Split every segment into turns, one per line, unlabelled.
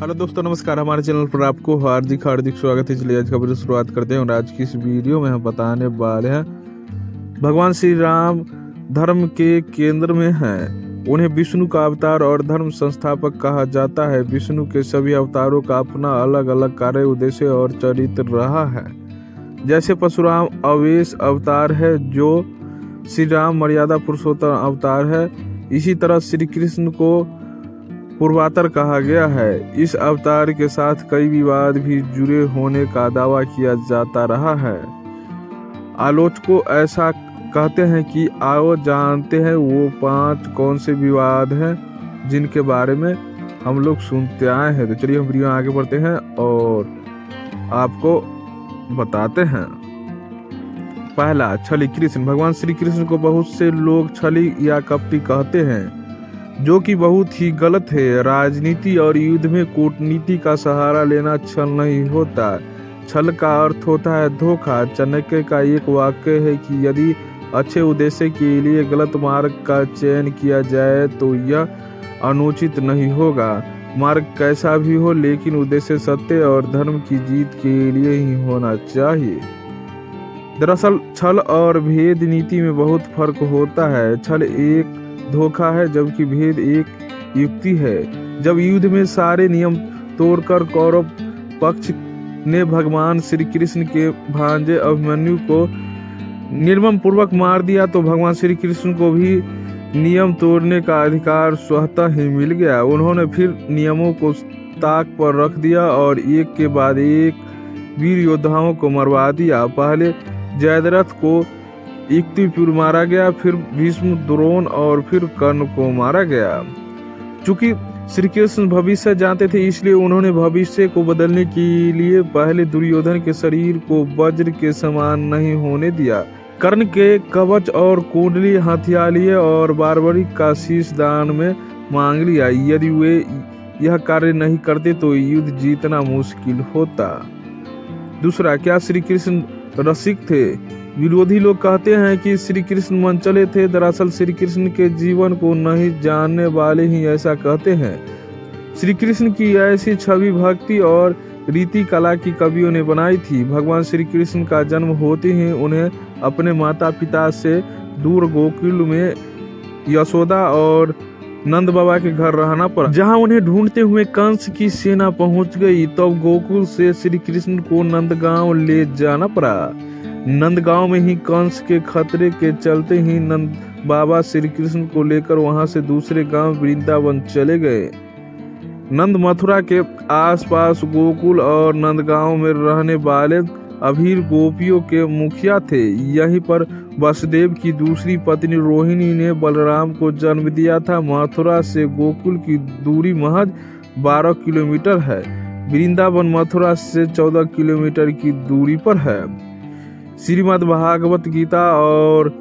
Hello दोस्तों, नमस्कार। हमारे चैनल पर आपको हार्दिक स्वागत है। चलिए आज खबर की शुरुआत करते हैं और आज की इस वीडियो में हम बताने वाले हैं भगवान श्री राम धर्म के केंद्र में हैं। उन्हें विष्णु का अवतार और धर्म संस्थापक कहा जाता है। विष्णु के सभी अवतारों का अपना अलग अलग कार्य, उद्देश्य और चरित्र रहा है। जैसे परशुराम अवेश अवतार है, जो श्री राम मर्यादा पुरुषोत्तम अवतार है। इसी तरह श्री कृष्ण को पूर्वातर कहा गया है। इस अवतार के साथ कई विवाद भी जुड़े होने का दावा किया जाता रहा है। आलोचकों ऐसा कहते हैं कि आओ जानते हैं वो 5 कौन से विवाद हैं जिनके बारे में हम लोग सुनते आए हैं। तो चलिए हम वीडियो आगे बढ़ते हैं और आपको बताते हैं। पहला, छली कृष्ण। भगवान श्री कृष्ण को बहुत से लोग छली या कपटी कहते हैं, जो कि बहुत ही गलत है। राजनीति और युद्ध में कूटनीति का सहारा लेना छल नहीं होता। छल का अर्थ होता है धोखा। चाणक्य का एक वाक्य है कि यदि अच्छे उद्देश्य के लिए गलत मार्ग का चयन किया जाए तो यह अनुचित नहीं होगा। मार्ग कैसा भी हो, लेकिन उद्देश्य सत्य और धर्म की जीत के लिए ही होना चाहिए। दरअसल छल और भेद नीति में बहुत फर्क होता है। छल एक धोखा है, जबकि भेद एक युक्ति है। जब युद्ध में सारे नियम तोड़कर कौरव पक्ष ने भगवान श्री कृष्ण के भांजे अभिमन्यु को निर्मम पूर्वक मार दिया, तो भगवान श्री कृष्ण को भी नियम तोड़ने का अधिकार स्वतः ही मिल गया। उन्होंने फिर नियमों को ताक पर रख दिया और एक के बाद एक वीर योद्धाओं को मरवा दिया। पहले जयद्रथ को इक्तिपुर मारा गया, फिर भीष्म, द्रोण और फिर कर्ण को मारा गया। चूंकि श्री कृष्ण भविष्य जानते थे, इसलिए उन्होंने भविष्य को बदलने के लिए पहले दुर्योधन के शरीर को वज्र के समान नहीं होने दिया। कर्ण के कवच और कुंडली हथिया लिए और बार्बरिक का शीश दान में मांग लिया। यदि वे यह कार्य नहीं करते तो युद्ध जीतना मुश्किल होता। दूसरा, क्या श्री कृष्ण रसिक थे? विरोधी लोग कहते हैं कि श्री कृष्ण मनचले थे। दरअसल श्री कृष्ण के जीवन को नहीं जानने वाले ही ऐसा कहते हैं। श्री कृष्ण की ऐसी छवि भक्ति और रीति कला की कवियों ने बनाई थी। भगवान श्री कृष्ण का जन्म होते ही उन्हें अपने माता पिता से दूर गोकुल में यशोदा और नंद बाबा के घर रहना पड़ा, जहां उन्हें ढूंढते हुए कंस की सेना पहुंच गई। तब गोकुल से श्री कृष्ण को नंदगांव ले जाना पड़ा। नंदगांव में ही कंस के खतरे के चलते ही नंद बाबा श्री कृष्ण को लेकर वहां से दूसरे गांव वृंदावन चले गए। नंद मथुरा के आसपास गोकुल और नंदगांव में रहने वाले अभीर गोपियों के मुखिया थे। यहीं पर वसुदेव की दूसरी पत्नी रोहिणी ने बलराम को जन्म दिया था। मथुरा से गोकुल की दूरी महज 12 किलोमीटर है। वृंदावन मथुरा से 14 किलोमीटर की दूरी पर है। श्रीमद् भागवत गीता और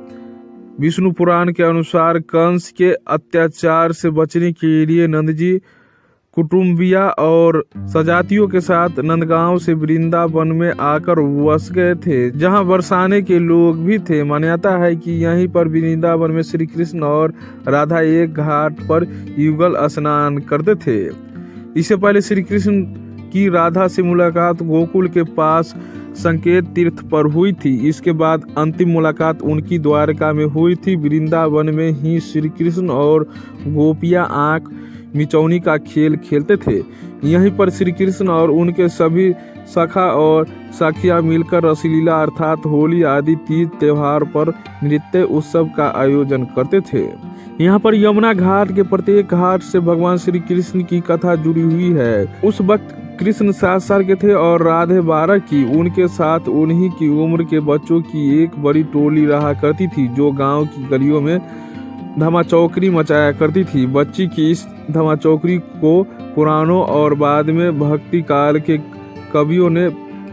विष्णु पुराण के अनुसार कंस के अत्याचार से बचने के लिए नंद जी कुटुंबिया और सजातियों के साथ नंदगांव से वृंदावन में आकर बस गए थे, जहां बरसाने के लोग भी थे। मान्यता है कि यहीं पर वृंदावन में श्री कृष्ण और राधा एक घाट पर युगल स्नान करते थे। इससे पहले श्री कृष्ण की राधा से मुलाकात गोकुल के पास संकेत तीर्थ पर हुई थी। इसके बाद अंतिम मुलाकात उनकी द्वारका में हुई थी। वृंदावन में ही श्री कृष्ण और गोपियां आंख मिचौनी का खेल खेलते थे। यहीं पर श्री कृष्ण और उनके सभी सखा और सखियां मिलकर रसलीला अर्थात होली आदि तीज त्योहार पर नृत्य उत्सव का आयोजन करते थे। यहाँ पर यमुना घाट के प्रत्येक घाट से भगवान श्री कृष्ण की कथा जुड़ी हुई है। उस वक्त कृष्ण 7 साल के थे और राधे 12 की। उनके साथ उन्हीं की उम्र के बच्चों की एक बड़ी टोली रहा करती थी, जो गांव की गलियों में धमाचौकड़ी मचाया करती थी। बच्ची की इस धमाचौकड़ी को पुराणों और बाद में भक्ति काल के कवियों ने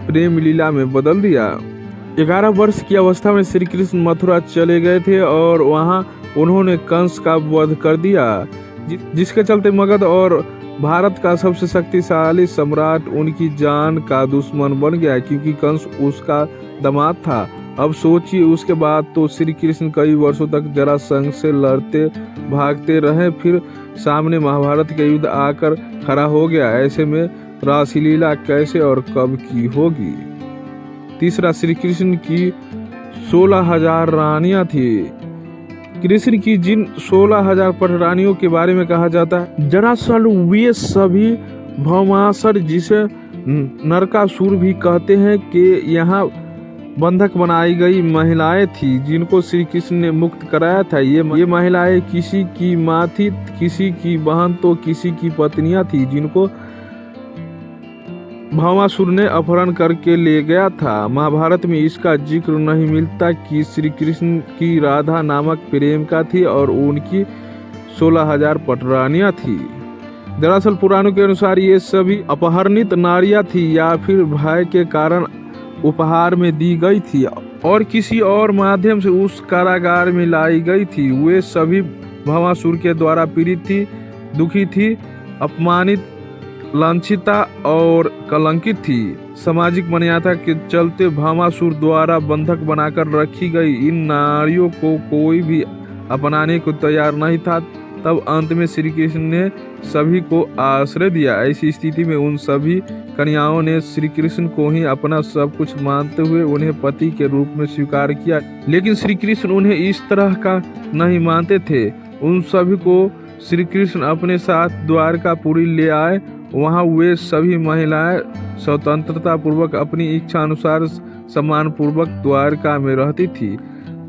प्रेम लीला में बदल दिया। 11 वर्ष की अवस्था में श्री कृष्ण मथुरा चले गए थे और वहां उन्होंने कंस का वध कर दिया, जिसके चलते मगध और भारत का सबसे शक्तिशाली सम्राट उनकी जान का दुश्मन बन गया, क्योंकि कंस उसका दामाद था। अब सोचिए, उसके बाद तो श्री कृष्ण कई वर्षों तक जरासंध से लड़ते भागते रहे, फिर सामने महाभारत का युद्ध आकर खड़ा हो गया। ऐसे में रासलीला कैसे और कब की होगी। तीसरा, श्री कृष्ण की 16,000 रानियां थी। कृष्ण की जिन 16,000 पटरानियों के बारे में कहा जाता है, दरअसल वे सभी भौमासुर, जिसे नरकासुर भी कहते हैं, कि यहाँ बंधक बनाई गई महिलाएं थी जिनको श्री कृष्ण ने मुक्त कराया था। ये महिलाएं किसी की माँ थी, किसी की बहन तो किसी की पत्नियां थी, जिनको भौमासुर ने अपहरण करके ले गया था। महाभारत में इसका जिक्र नहीं मिलता कि श्री कृष्ण की राधा नामक प्रेमिका थी और उनकी 16,000 पटरानियां थी। दरअसल पुराणों के अनुसार ये सभी अपहरणित नारियां थी या फिर भय के कारण उपहार में दी गई थी और किसी और माध्यम से उस कारागार में लाई गई थी। वे सभी भौमासुर के द्वारा पीड़ित थी, दुखी थी, अपमानित, लांछिता और कलंकित थी। सामाजिक मान्यता के चलते भौमासुर द्वारा बंधक बनाकर रखी गई इन नारियों को कोई भी अपनाने को तैयार नहीं था। तब अंत में श्री कृष्ण ने सभी को आश्रय दिया। ऐसी स्थिति में उन सभी कन्याओं ने श्री कृष्ण को ही अपना सब कुछ मानते हुए उन्हें पति के रूप में स्वीकार किया। लेकिन श्री कृष्ण उन्हें इस तरह का नहीं मानते थे। उन सभी को श्री कृष्ण अपने साथ द्वारकापुरी ले आए। वहां वे सभी महिलाएं स्वतंत्रता पूर्वक अपनी इच्छा अनुसार सम्मान पूर्वक द्वारका में रहती थी।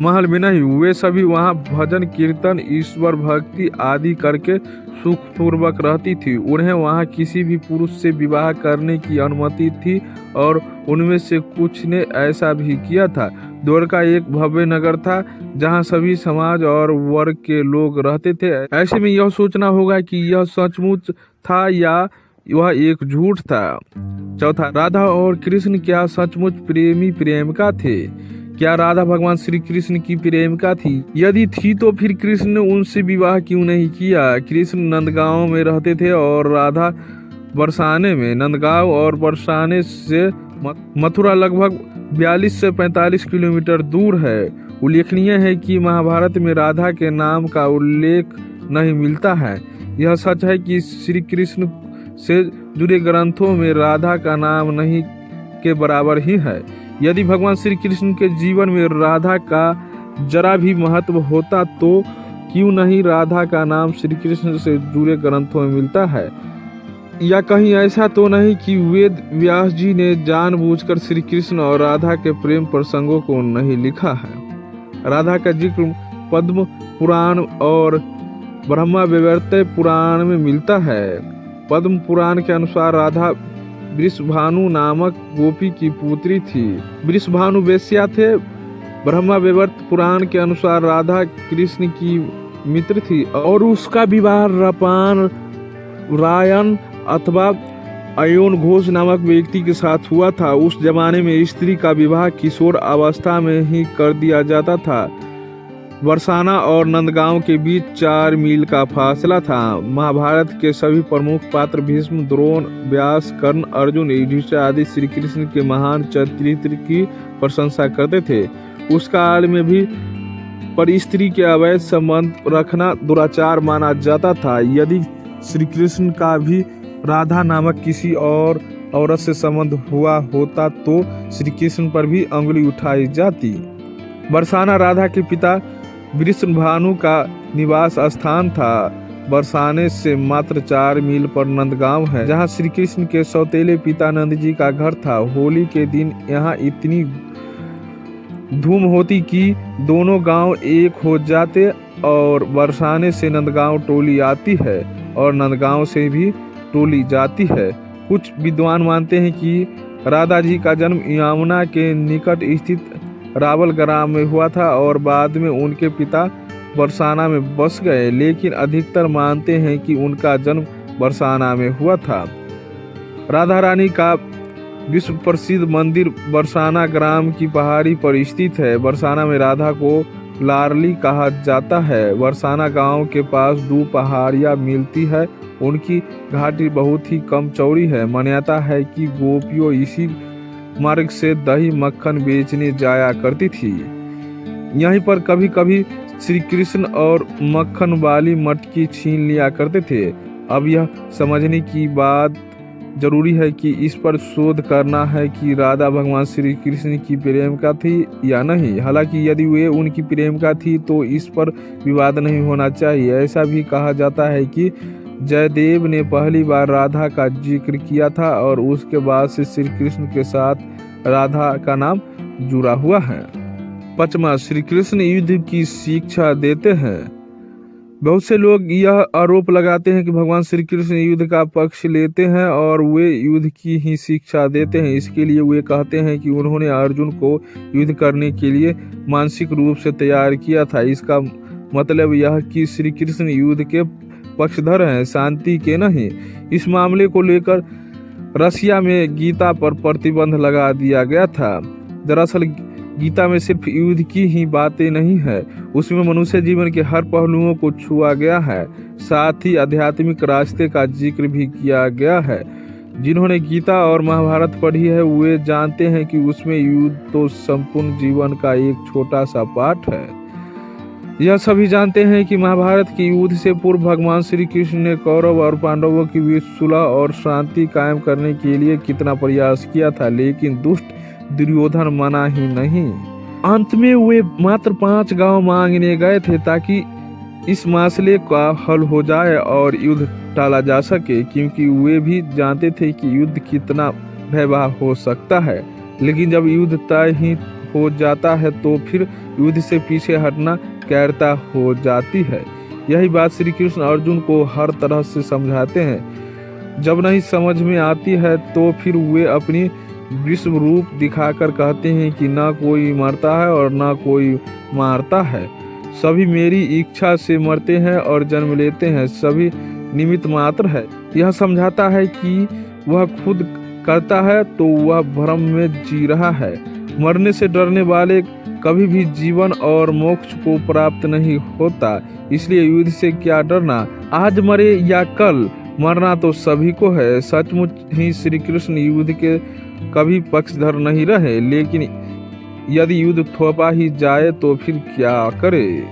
महल में नहीं, वे सभी वहां भजन कीर्तन, ईश्वर भक्ति आदि करके सुख पूर्वक रहती थी। उन्हें वहां किसी भी पुरुष से विवाह करने की अनुमति थी और उनमें से कुछ ने ऐसा भी किया था। द्वारका एक भव्य नगर था जहां सभी समाज और वर्ग के लोग रहते थे। ऐसे में यह सोचना होगा कि यह सचमुच था या वह एक झूठ था। चौथा, राधा और कृष्ण क्या सचमुच प्रेमी प्रेमिका थे? क्या राधा भगवान श्री कृष्ण की प्रेमिका थी? यदि थी तो फिर कृष्ण ने उनसे विवाह क्यों नहीं किया? कृष्ण नंदगांव में रहते थे और राधा बरसाने में। नंदगांव और बरसाने से मथुरा लगभग 42 से 45 किलोमीटर दूर है। उल्लेखनीय है कि महाभारत में राधा के नाम का उल्लेख नहीं मिलता है। यह सच है कि श्री कृष्ण से जुड़े ग्रंथों में राधा का नाम नहीं के बराबर ही है। यदि भगवान श्री कृष्ण के जीवन में राधा का जरा भी महत्व होता तो क्यों नहीं राधा का नाम श्री कृष्ण से जुड़े ग्रंथों में मिलता है? या कहीं ऐसा तो नहीं कि वेद व्यास जी ने जानबूझकर श्री कृष्ण और राधा के प्रेम प्रसंगों को नहीं लिखा है? राधा का जिक्र पद्म पुराण और ब्रह्मा वैवर्त पुराण में मिलता है। पद्म पुराण के अनुसार राधा वृषभानु नामक गोपी की पुत्री थी। वृषभानु वेश्या थे। ब्रह्मा वैवर्त पुराण के अनुसार राधा कृष्ण की मित्र थी और उसका विवाह रपान रायन अथवा अयोन घोष नामक व्यक्ति के साथ हुआ था। उस जमाने में स्त्री का विवाह किशोर अवस्था में ही कर दिया जाता था। बरसाना और नंदगांव के बीच 4 मील का फासला था। महाभारत के सभी प्रमुख पात्र भीष्म, द्रोण, व्यास, कर्ण, अर्जुन, युधिष्ठिर आदि श्री कृष्ण के महान चरित्र की प्रशंसा करते थे। उस काल में भी पर स्त्री के अवैध संबंध रखना दुराचार माना जाता था। यदि श्री कृष्ण का भी राधा नामक किसी और औरत से संबंध हुआ होता तो श्री कृष्ण पर भी अंगुली उठाई जाती। बरसाना राधा के पिता वृषभानु का निवास स्थान था। बरसाने से मात्र 4 मील पर नंदगांव है, जहां श्री कृष्ण के सौतेले पिता नंद जी का घर था। होली के दिन यहाँ इतनी धूम होती कि दोनों गांव एक हो जाते और बरसाने से नंदगांव टोली आती है और नंदगांव से भी टोली जाती है। कुछ विद्वान मानते हैं कि राधा जी का जन्म यमुना के निकट स्थित रावल ग्राम में हुआ था और बाद में उनके पिता बरसाना में बस गए, लेकिन अधिकतर मानते हैं कि उनका जन्म बरसाना में हुआ था। राधा रानी का विश्व प्रसिद्ध मंदिर बरसाना ग्राम की पहाड़ी पर स्थित है। बरसाना में राधा को लारली कहा जाता है। बरसाना गांव के पास 2 पहाड़ियां मिलती है। उनकी घाटी बहुत ही कम चौड़ी है। मान्यता है कि गोपियों इसी मार्ग से दही मक्खन बेचने जाया करती थी। यहीं पर कभी कभी श्री कृष्ण और मक्खन वाली मटकी छीन लिया करते थे। अब यह समझने की बात जरूरी है कि इस पर शोध करना है कि राधा भगवान श्री कृष्ण की प्रेमिका थी या नहीं। हालांकि यदि वे उनकी प्रेमिका थी तो इस पर विवाद नहीं होना चाहिए। ऐसा भी कहा जाता है कि जयदेव ने पहली बार राधा का जिक्र किया था और उसके बाद से श्री कृष्ण के साथ राधा का नाम जुड़ा हुआ है। 5वां, श्री कृष्ण युद्ध की शिक्षा देते हैं। बहुत से लोग यह आरोप लगाते हैं कि भगवान श्री कृष्ण युद्ध का पक्ष लेते हैं और वे युद्ध की ही शिक्षा देते हैं। इसके लिए वे कहते हैं कि उन्होंने अर्जुन को युद्ध करने के लिए मानसिक रूप से तैयार किया था। इसका मतलब यह कि श्री कृष्ण युद्ध के पक्षधर हैं, शांति के नहीं। इस मामले को लेकर रसिया में गीता पर प्रतिबंध लगा दिया गया था। दरअसल गीता में सिर्फ युद्ध की ही बातें नहीं है, उसमें मनुष्य जीवन के हर पहलुओं को छुआ गया है। साथ ही आध्यात्मिक रास्ते का जिक्र भी किया गया है। जिन्होंने गीता और महाभारत पढ़ी है वे जानते हैं कि उसमें युद्ध तो संपूर्ण जीवन का एक छोटा सा पार्ट है। यह सभी जानते हैं कि महाभारत के युद्ध से पूर्व भगवान श्री कृष्ण ने कौरव और पांडवों के बीच सुलह और शांति कायम करने के लिए कितना प्रयास किया था, लेकिन दुष्ट दुर्योधन माना ही नहीं। अंत में वे मात्र 5 गांव मांगने गए थे ताकि इस मसले का हल हो जाए और युद्ध टाला जा सके, क्योंकि वे भी जानते थे कि युद्ध कितना भयावह हो सकता है। लेकिन जब युद्ध तय ही हो जाता है तो फिर युद्ध से पीछे हटना कैरता हो जाती है। यही बात श्री कृष्ण अर्जुन को हर तरह से समझाते हैं। जब नहीं समझ में आती है तो फिर वे अपनी विश्व रूप दिखाकर कहते हैं कि ना कोई मरता है और ना कोई मारता है, सभी मेरी इच्छा से मरते हैं और जन्म लेते हैं, सभी निमित्त मात्र है। यह समझाता है कि वह खुद करता है तो वह भ्रम में जी रहा है। मरने से डरने वाले कभी भी जीवन और मोक्ष को प्राप्त नहीं होता, इसलिए युद्ध से क्या डरना, आज मरे या कल, मरना तो सभी को है। सचमुच ही श्री कृष्ण युद्ध के कभी पक्षधर नहीं रहे, लेकिन यदि युद्ध थोपा ही जाए तो फिर क्या करे।